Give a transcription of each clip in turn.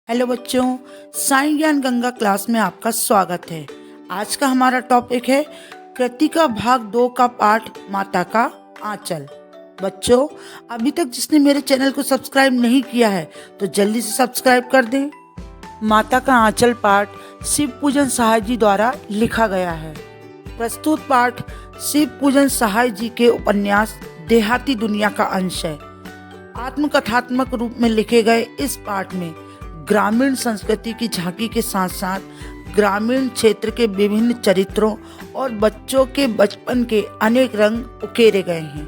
Hello बच्चों, साई ज्ञान Ganga class में आपका स्वागत है। आज का हमारा टॉपिक है कृतिका भाग 2 का पाठ माता का आंचल। बच्चों, अभी तक जिसने मेरे चैनल को सब्सक्राइब नहीं किया है तो जल्दी से सब्सक्राइब कर दें। माता का आंचल पाठ शिव पूजन सहाय जी द्वारा लिखा गया है। प्रस्तुत पाठ शिव पूजन सहाय जी के उपन्यास देहाती दुनिया का अंश है। आत्मकथात्मक रूप में लिखे गए इस पाठ में ग्रामीण संस्कृति की झांकी के साथ साथ ग्रामीण क्षेत्र के विभिन्न चरित्रों और बच्चों के बचपन के अनेक रंग उकेरे गए हैं।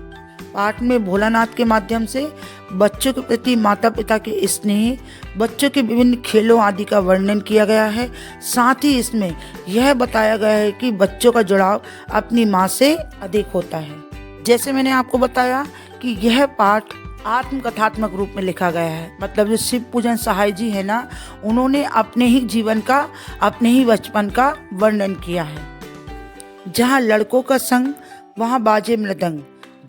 पाठ में भोलानाथ के माध्यम से बच्चों के प्रति माता पिता के स्नेह, बच्चों के विभिन्न खेलों आदि का वर्णन किया गया है। साथ ही इसमें यह बताया गया है कि बच्चों का जुड़ाव अपनी माँ से अधिक होता है। जैसे मैंने आपको बताया कि यह पाठ आत्मकथात्मक रूप में लिखा गया है, मतलब जो शिव पूजन सहाय जी है ना, उन्होंने अपने ही जीवन का, अपने ही बचपन का वर्णन किया है। जहाँ लड़कों का संग वहाँ बाजे मृदंग,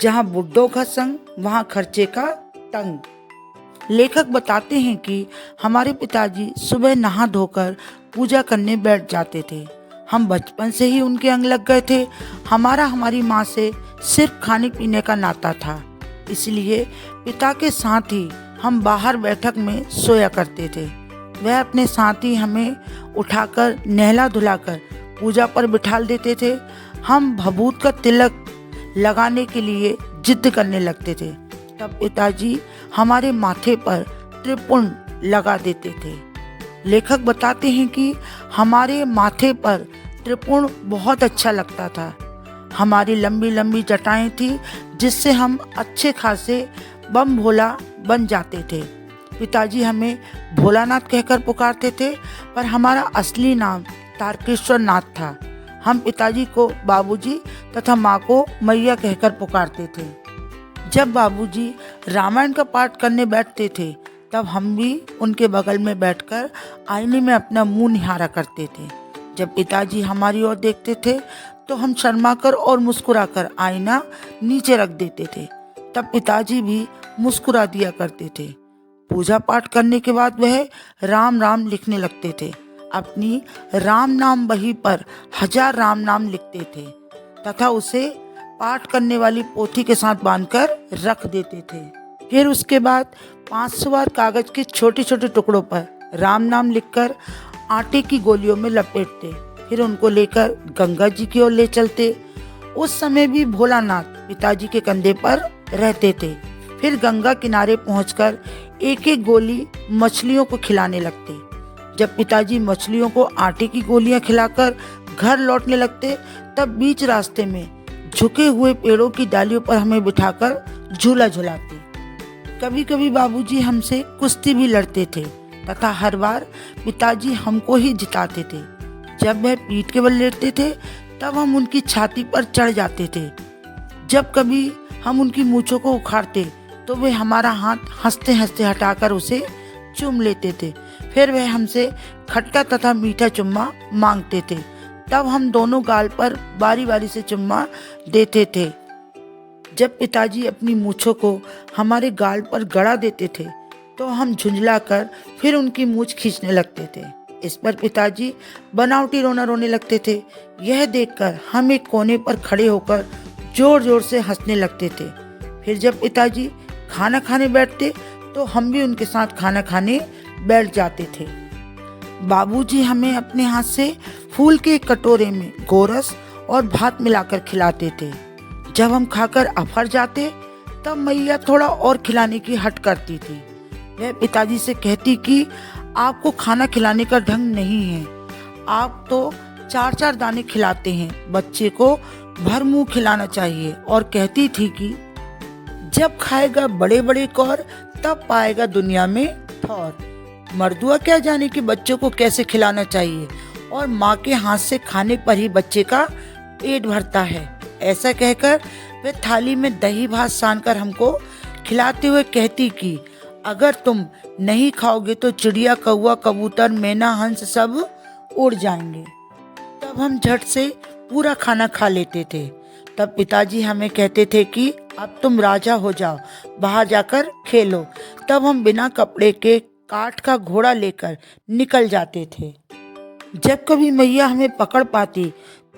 जहाँ बुड्ढों का संग वहाँ खर्चे का तंग। लेखक बताते हैं कि हमारे पिताजी सुबह नहा धोकर पूजा करने बैठ जाते थे। हम बचपन से ही उनके अंग लग गए थे। हमारा हमारी माँ से सिर्फ खाने पीने का नाता था, इसलिए पिता के साथ ही हम बाहर बैठक में सोया करते थे। वह अपने साथ ही हमें उठाकर नहला धुलाकर पूजा पर बिठाल देते थे। हम भभूत का तिलक लगाने के लिए जिद करने लगते थे। तब पिताजी हमारे माथे पर त्रिपुंड लगा देते थे। लेखक बताते हैं कि हमारे माथे पर त्रिपुंड बहुत अच्छा लगता था। हमारी लंबी लंबी जटाएं थी, जिससे हम अच्छे खासे बम भोला बन जाते थे। पिताजी हमें भोलानाथ कहकर पुकारते थे, पर हमारा असली नाम तारकेश्वर नाथ था। हम पिताजी को बाबूजी तथा माँ को मैया कहकर पुकारते थे। जब बाबूजी रामायण का पाठ करने बैठते थे, तब हम भी उनके बगल में बैठकर आईने में अपना मुंह निहारा करते थे। जब पिताजी हमारी ओर देखते थे तो हम शर्माकर और मुस्कुराकर आईना नीचे रख देते थे। तब पिताजी भी मुस्कुरा दिया करते थे। पूजा पाठ करने के बाद वह राम राम लिखने लगते थे। अपनी राम नाम बही पर 1000 राम नाम लिखते थे तथा उसे पाठ करने वाली पोथी के साथ बांधकर रख देते थे। फिर उसके बाद 500 बार कागज के छोटे छोटे टुकड़ों पर राम नाम लिखकर आटे की गोलियों में लपेटते, फिर उनको लेकर गंगा जी की ओर ले चलते। उस समय भी भोलानाथ पिताजी के कंधे पर रहते थे। फिर गंगा किनारे पहुंचकर एक एक गोली मछलियों को खिलाने लगते। जब पिताजी मछलियों को आटे की गोलियां खिलाकर घर लौटने लगते, तब बीच रास्ते में झुके हुए पेड़ों की डालियों पर हमें बिठाकर झूला झुलाते। कभी कभी बाबूजी हमसे कुश्ती भी लड़ते थे तथा हर बार पिताजी हमको ही जिताते थे। जब वह पीठ के बल लेटते थे, तब हम उनकी छाती पर चढ़ जाते थे। जब कभी हम उनकी मूंछों को उखाड़ते तो वे हमारा हाथ हंसते हंसते हटाकर उसे चूम लेते थे। फिर वह हमसे खट्टा तथा मीठा चुम्मा मांगते थे। तब हम दोनों गाल पर बारी बारी से चुम्मा देते थे। जब पिताजी अपनी मूंछों को हमारे गाल पर गड़ा देते थे तो हम झुंझलाकर फिर उनकी मूंछ खींचने लगते थे। इस पर पिताजी बनावटी रोना रोने लगते थे। यह देखकर हम एक कोने पर खड़े होकर जोर जोर से हंसने लगते थे। फिर जब पिताजी खाना खाने बैठते तो हम भी उनके साथ खाना खाने बैठ जाते थे। बाबूजी हमें अपने हाथ से फूल के एक कटोरे में गोरस और भात मिलाकर खिलाते थे। जब हम खाकर अफर जाते, तब मैया थोड़ा और खिलाने की हट करती थी। वह पिताजी से कहती कि आपको खाना खिलाने का ढंग नहीं है, आप तो 4-4 दाने खिलाते हैं, बच्चे को भर मुंह खिलाना चाहिए। और कहती थी कि जब खाएगा बड़े बड़े कौर, तब पाएगा दुनिया में ठौर। मर्दुआ क्या जाने कि बच्चों को कैसे खिलाना चाहिए, और माँ के हाथ से खाने पर ही बच्चे का पेट भरता है। ऐसा कहकर वे थाली में दही भात सानकर हमको खिलाते हुए कहती कि अगर तुम नहीं खाओगे तो चिड़िया, कौवा, कबूतर, मैना, हंस सब उड़ जाएंगे। तब हम झट से पूरा खाना खा लेते थे। तब पिताजी हमें कहते थे कि अब तुम राजा हो जाओ, बाहर जाकर खेलो। तब हम बिना कपड़े के काठ का घोड़ा लेकर निकल जाते थे। जब कभी मैया हमें पकड़ पाती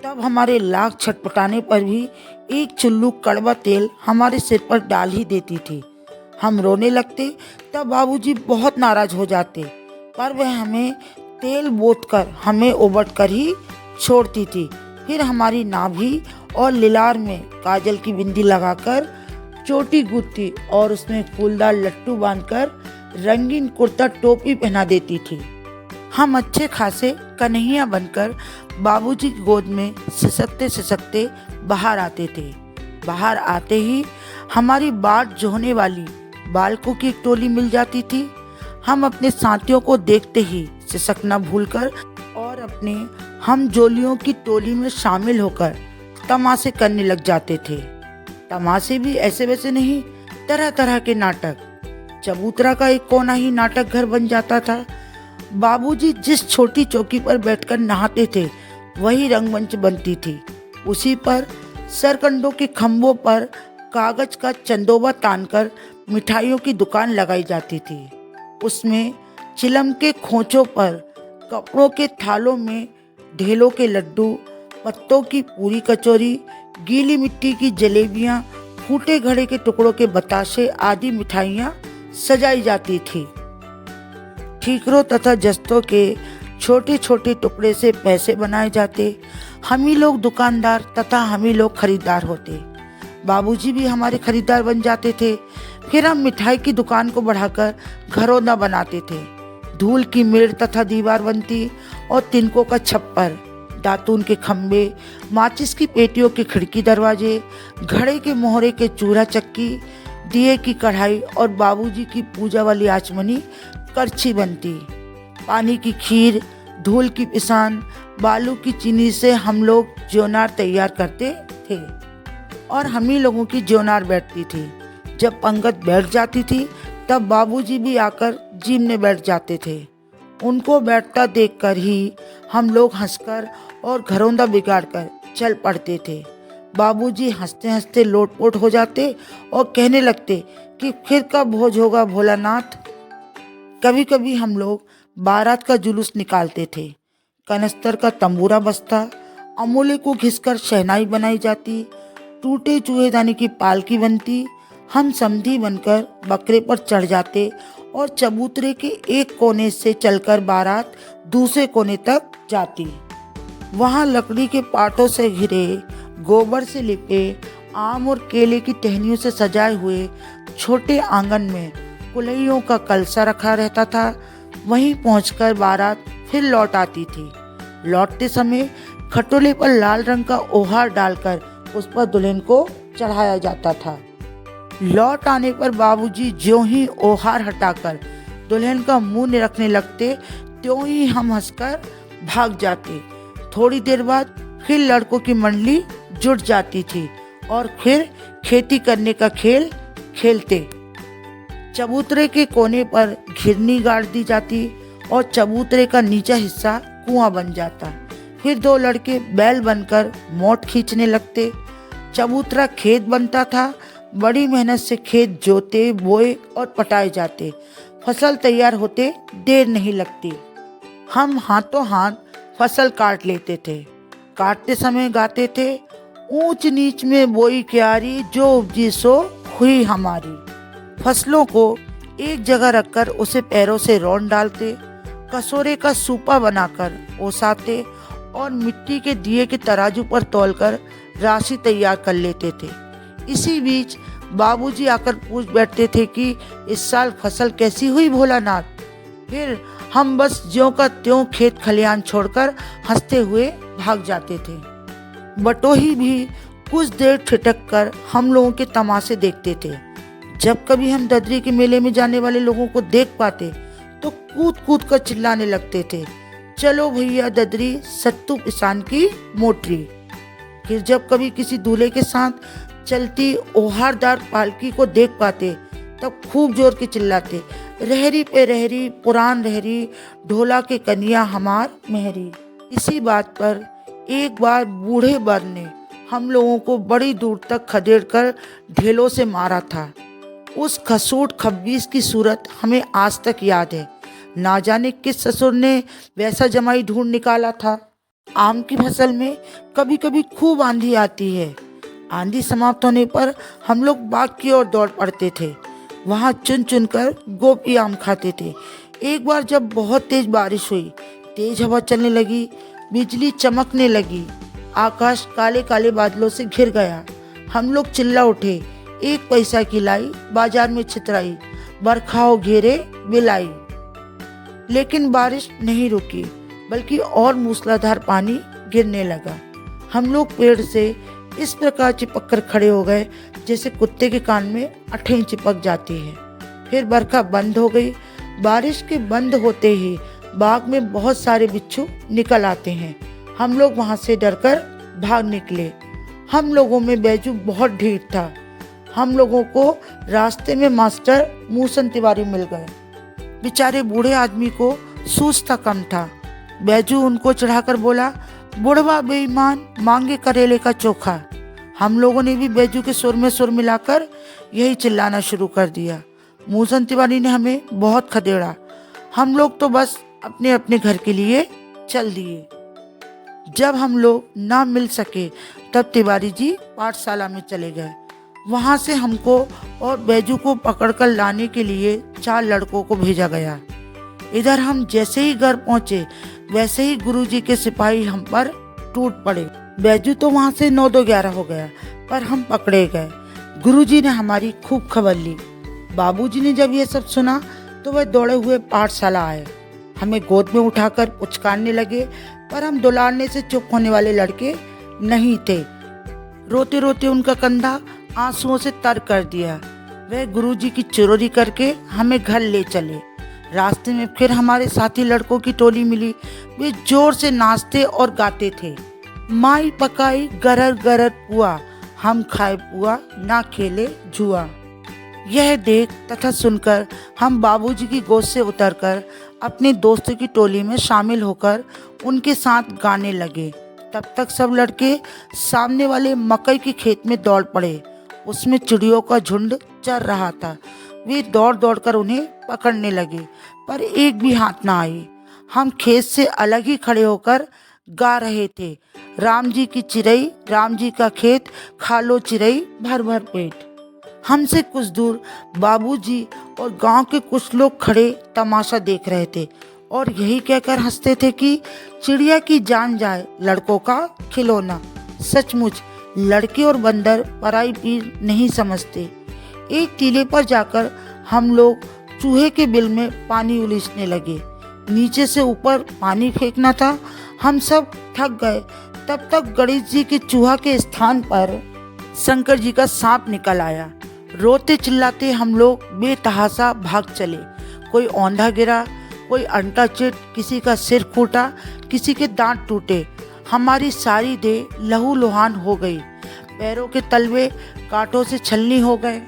तब हमारे लाख छटपटाने पर भी एक चुल्लू कड़वा तेल हमारे सिर पर डाल ही देती थी। हम रोने लगते तब बाबूजी बहुत नाराज हो जाते, पर वह हमें तेल बोत कर हमें उबट कर ही छोड़ती थी। फिर हमारी नाभि और लिलार में काजल की बिंदी लगाकर चोटी गूंथती और उसमें फूलदार लट्टू बांधकर रंगीन कुर्ता टोपी पहना देती थी। हम अच्छे खासे कन्हैया बनकर बाबूजी की गोद में सिसकते सिसकते बाहर आते थे। बाहर आते ही हमारी बाट जोहने वाली बालकों की एक टोली मिल जाती थी। हम अपने साथियों को देखते ही सिसकना भूलकर और अपने हम जोलियों की टोली में शामिल होकर तमाशे करने लग जाते थे। तमाशे भी ऐसे वैसे नहीं, तरह तरह के नाटक। चबूतरा का एक कोना ही नाटक घर बन जाता था। बाबूजी जिस छोटी चौकी पर बैठकर नहाते थे वही रंगमंच बनती थी। उसी पर सरकंडों के खंभों पर कागज का चंदोबा तानकर मिठाइयों की दुकान लगाई जाती थी। उसमें चिलम के खोंचों पर कपड़ों के थालों में ढेलों के लड्डू, पत्तों की पूरी कचौरी, गीली मिट्टी की जलेबियां, फूटे घड़े के टुकड़ों के बताशे आदि मिठाइयां सजाई जाती थी। ठीकरों तथा जस्तों के छोटे छोटे टुकड़े से पैसे बनाए जाते। हम ही लोग दुकानदार तथा हम ही लोग खरीदार होते। बाबूजी भी हमारे खरीदार बन जाते थे। फिर हम मिठाई की दुकान को बढ़ाकर घरौंदा बनाते थे। धूल की मेड़ तथा दीवार बनती और तिनकों का छप्पर, दातून के खम्भे, माचिस की पेटियों के खिड़की दरवाजे, घड़े के मोहरे के चूल्हा चक्की, दिए की कढ़ाई और बाबूजी की पूजा वाली आचमनी करछी बनती। पानी की खीर, धूल की पिसान, बालू की चीनी से हम लोग ज्योनार तैयार करते थे और हम ही लोगों की ज्योनार बैठती थी। जब पंगत बैठ जाती थी तब बाबूजी भी आकर जीमने बैठ जाते थे। उनको बैठता देखकर ही हम लोग हंसकर और घरौंदा बिगाड़कर चल पड़ते थे। बाबूजी हंसते हंसते लोटपोट हो जाते और कहने लगते कि फिर कब भोज होगा भोलानाथ। कभी कभी हम लोग बारात का जुलूस निकालते थे। कनस्तर का तंबूरा बजता, अमूले को घिसकर शहनाई बनाई जाती, टूटे चूहेदानी की पालकी बनती। हम समधी बनकर बकरे पर चढ़ जाते और चबूतरे के एक कोने से चलकर बारात दूसरे कोने तक जाती। वहाँ लकड़ी के पाटों से घिरे, गोबर से लिपे, आम और केले की टहनियों से सजाए हुए छोटे आंगन में कुलैयों का कलसा रखा रहता था। वहीं पहुंचकर बारात फिर लौट आती थी। लौटते समय खटोले पर लाल रंग का ओहार डालकर उस पर दुल्हन को चढ़ाया जाता था। लौट आने पर बाबूजी ज्यों ही ओहार हटाकर दुल्हन का मुंह रखने लगते त्यों ही हम हंसकर भाग जाते। थोड़ी देर बाद फिर लड़कों की मंडली जुट जाती थी और फिर खेती करने का खेल खेलते। चबूतरे के कोने पर घिरनी गाड़ दी जाती और चबूतरे का नीचा हिस्सा कुआं बन जाता। फिर दो लड़के बैल बनकर मोट खींचने लगते। चबूतरा खेत बनता था। बड़ी मेहनत से खेत जोते, बोए और पटाए जाते। फसल तैयार होते देर नहीं लगती। हम हाथों हाथ फसल काट लेते थे। काटते समय गाते थे, ऊंच नीच में बोई क्यारी, जो उपजी सो हुई हमारी। फसलों को एक जगह रखकर उसे पैरों से रौंद डालते, कसोरे का सूपा बनाकर ओसाते और मिट्टी के दिए के तराजू पर तौलकर राशि तैयार कर लेते थे। इसी बीच बाबूजी आकर पूछ बैठते थे कि इस साल फसल कैसी हुई भोलानाथ। फिर हम बस ज्यों का त्यों खेत खलियान छोड़कर हंसते हुए भाग जाते थे। बटोही भी कुछ देर ठिठक कर हम लोगों के तमाशे देखते थे। जब कभी हम ददरी के मेले में जाने वाले लोगों को देख पाते तो कूद कूद कर चिल्लाने लगते थे, चलो भैया ददरी, सत्तू पिसान की मोटरी। फिर जब कभी किसी दूल्हे के साथ चलती ओहारदार पालकी को देख पाते तब खूब जोर के चिल्लाते, रहरी पे रहरी, पुरान रहरी, ढोला के कन्या हमार मेहरी। इसी बात पर एक बार बूढ़े बर ने हम लोगों को बड़ी दूर तक खदेड़ कर ढेलों से मारा था। उस खसूट खब्बीस की सूरत हमें आज तक याद है। ना जाने किस ससुर ने वैसा जमाई ढूंढ निकाला था। आम की फसल में कभी कभी खूब आंधी आती है। आंधी समाप्त होने पर हम लोग बाग की ओर दौड़ पड़ते थे। वहाँ चुन चुन कर गोपी आम खाते थे। एक बार जब बहुत तेज बारिश हुई, तेज हवा चलने लगी, बिजली चमकने लगी, आकाश काले काले बादलों से घिर गया। हम लोग चिल्ला उठे, एक पैसा की लाई बाजार में छितराई, बरखाओ घेरे बिलाई। लेकिन बारिश नहीं रुकी, बल्कि और मूसलाधार पानी गिरने लगा। हम लोग पेड़ से इस प्रकार चिपक कर खड़े हो गए जैसे कुत्ते के कान में अठें चिपक जाती है। फिर बरखा बंद हो गई। बारिश के बंद होते ही बाग में बहुत सारे बिच्छू निकल आते हैं। हम लोग वहां से डरकर भाग निकले। हम लोगों में बैजू बहुत ढीठ था। हम लोगों को रास्ते में मास्टर मूसन तिवारी मिल गए। बेचारे बूढ़े आदमी को सूझता कम था। बैजू उनको चढ़ाकर बोला, बुढ़वा बेईमान मांगे करेले का चोखा। हम लोगों ने भी बैजू के सुर में सुर मिलाकर यही चिल्लाना शुरू कर दिया। मूसन तिवारी ने हमें बहुत खदेड़ा। हम लोग तो बस अपने अपने घर के लिए चल दिए। जब हम लोग ना मिल सके तब तिवारी जी पाठशाला में चले गए। वहां से हमको और बैजू को पकड़कर लाने के लिए 4 लड़कों को भेजा गया। इधर हम जैसे ही घर पहुंचे वैसे ही गुरुजी के सिपाही हम पर टूट पड़े। बैजू तो वहां से 9-2-11 हो गया, पर हम पकड़े गए। गुरुजी ने हमारी खूब खबर ली। बाबूजी ने जब ये सब सुना तो वह दौड़े हुए पाठशाला आए। हमें गोद में उठाकर पुचकारने लगे, पर हम दुलारने से चुप होने वाले लड़के नहीं थे। रोते रोते उनका कंधा आंसुओं से तर कर दिया। वह गुरुजी की चुरोरी करके हमें घर ले चले। रास्ते में फिर हमारे साथी लड़कों की टोली मिली। वे जोर से नाचते और गाते थे, माई पकाई गरर गरर पुआ, हम खाए पुआ ना खेले जुआ। यह देख तथा सुनकर हम बाबूजी की गोद से उतरकर अपने दोस्तों की टोली में शामिल होकर उनके साथ गाने लगे। तब तक सब लड़के सामने वाले मकई के खेत में दौड़ पड़े। उसमें चिड़ियों का झुंड चर रहा था। वे दौड़ दौड़ कर उन्हें पकड़ने लगे, पर एक भी हाथ ना आई। हम खेत से अलग ही खड़े होकर गा रहे थे, राम जी की चिरई, राम जी का खेत, खा लो चिरई भर भर पेट। हमसे कुछ दूर बाबूजी और गांव के कुछ लोग खड़े तमाशा देख रहे थे और यही कहकर हंसते थे कि चिड़िया की जान जाए लड़कों का खिलौना। सचमुच लड़के और बंदर पराई पीर नहीं समझते। एक टीले पर जाकर हम लोग चूहे के बिल में पानी उलीचने लगे। नीचे से ऊपर पानी फेंकना था। हम सब थक गए। तब तक गणेश जी के चूहा के स्थान पर शंकर जी का सांप निकल आया। रोते चिल्लाते हम लोग बेतहाशा भाग चले। कोई औंधा गिरा, कोई अंटा चिट, किसी का सिर फूटा, किसी के दांत टूटे। हमारी सारी देह लहू लुहान हो गई। पैरों के तलवे कांटों से छलनी हो गए।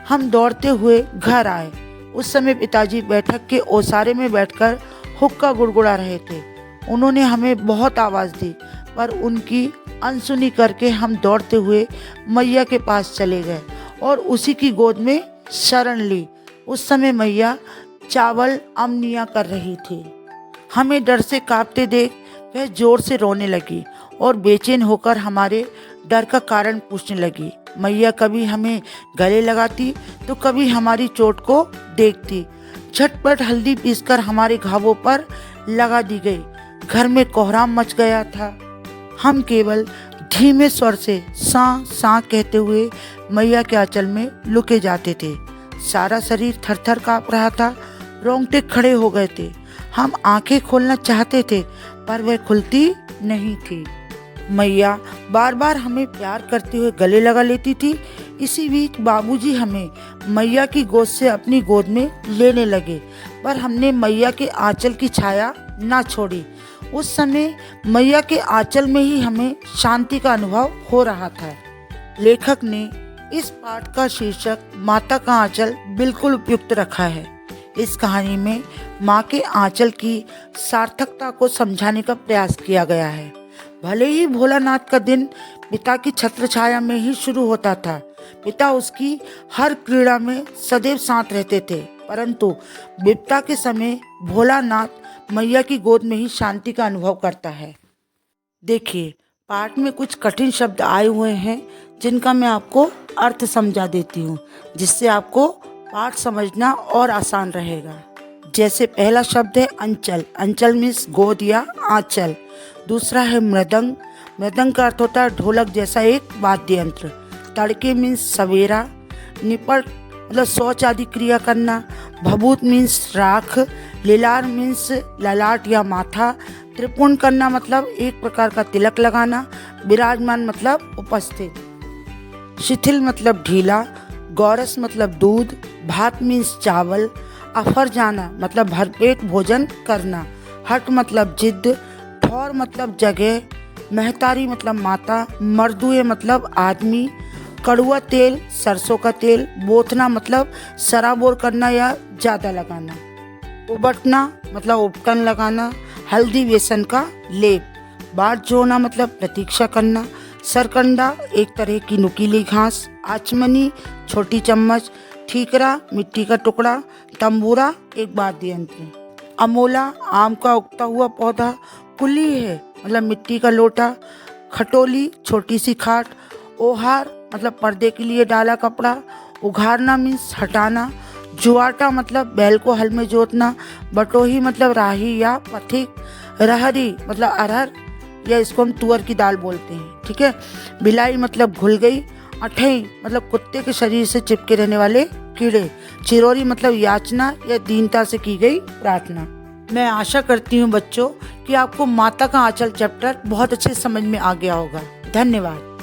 हम दौड़ते हुए घर आए। उस समय पिताजी बैठक के ओसारे में बैठकर हुक्का गुड़गुड़ा रहे थे। उन्होंने हमें बहुत आवाज़ दी, पर उनकी अनसुनी करके हम दौड़ते हुए मैया के पास चले गए और उसी की गोद में शरण ली। उस समय मैया चावल अमनिया कर रही थी। हमें डर से कांपते देख वह जोर से रोने लगी और बेचैन होकर हमारे डर का कारण पूछने लगी। मैया कभी हमें गले लगाती तो कभी हमारी चोट को देखती। झटपट हल्दी पीसकर हमारे घावों पर लगा दी गई। घर में कोहराम मच गया था। हम केवल धीमे स्वर से सा सा कहते हुए मैया के आंचल में लुके जाते थे। सारा शरीर थरथर कांप रहा था। रोंगटे खड़े हो गए थे। हम आंखें खोलना चाहते थे, पर वह खुलती नहीं थी। मैया बार बार हमें प्यार करते हुए गले लगा लेती थी। इसी बीच बाबूजी हमें मैया की गोद से अपनी गोद में लेने लगे, पर हमने मैया के आंचल की छाया ना छोड़ी। उस समय मैया के आंचल में ही हमें शांति का अनुभव हो रहा था। लेखक ने इस पाठ का शीर्षक माता का आंचल बिल्कुल उपयुक्त रखा है। इस कहानी में माँ के आंचल की सार्थकता को समझाने का प्रयास किया गया है। भले ही भोलानाथ का दिन पिता की छत्र छाया में ही शुरू होता था, पिता उसकी हर क्रीड़ा में सदैव साथ रहते थे। परंतु विपदा के समय भोलानाथ मैया की गोद में ही शांति का अनुभव करता है। देखिए, पाठ में कुछ कठिन शब्द आए हुए हैं जिनका मैं आपको अर्थ समझा देती हूँ, जिससे आपको पाठ समझना और आसान रहेगा। जैसे पहला शब्द है अंचल। अंचल मीन्स गोद या आंचल। दूसरा है मृदंग। मृदंग का अर्थ होता है ढोलक जैसा एक वाद्य यंत्र। तड़के मीन्स सवेरा। निपट मतलब शौच आदि क्रिया करना। भभूत मीन्स राख। लीलार मीन्स ललाट या माथा। त्रिपुण करना मतलब एक प्रकार का तिलक लगाना। विराजमान मतलब उपस्थित। शिथिल मतलब ढीला। गौरस मतलब दूध। भात मीन्स चावल। अफर जाना मतलब भरपेट भोजन करना। हट मतलब जिद। ठौर मतलब जगह। महतारी मतलब माता। मर्दुए मतलब आदमी। कड़ुआ तेल सरसों का तेल। बोथना मतलब सराबोर करना या ज़्यादा लगाना। उबटना मतलब उपटन लगाना। हल्दी बेसन का लेप। बाट जोड़ना मतलब प्रतीक्षा करना। सरकंडा एक तरह की नुकीली घास। आचमनी छोटी चम्मच। ठीकरा मिट्टी का टुकड़ा। तंबूरा एक वाद्य यंत्र। अमोला आम का उगता हुआ पौधा। कुली है मतलब मिट्टी का लोटा। खटोली छोटी सी खाट। ओहार मतलब पर्दे के लिए डाला कपड़ा। उघाड़ना मीन्स हटाना। जुआटा मतलब बैल को हल में जोतना। बटोही मतलब राही या पथिक। रहरी मतलब अरहर या इसको हम तुअर की दाल बोलते हैं, ठीक है। बिलाई मतलब घुल गई। अठई मतलब कुत्ते के शरीर से चिपके रहने वाले कीड़े। चिरौरी मतलब याचना या दीनता से की गई प्रार्थना। मैं आशा करती हूँ बच्चों कि आपको माता का आंचल चैप्टर बहुत अच्छे समझ में आ गया होगा। धन्यवाद।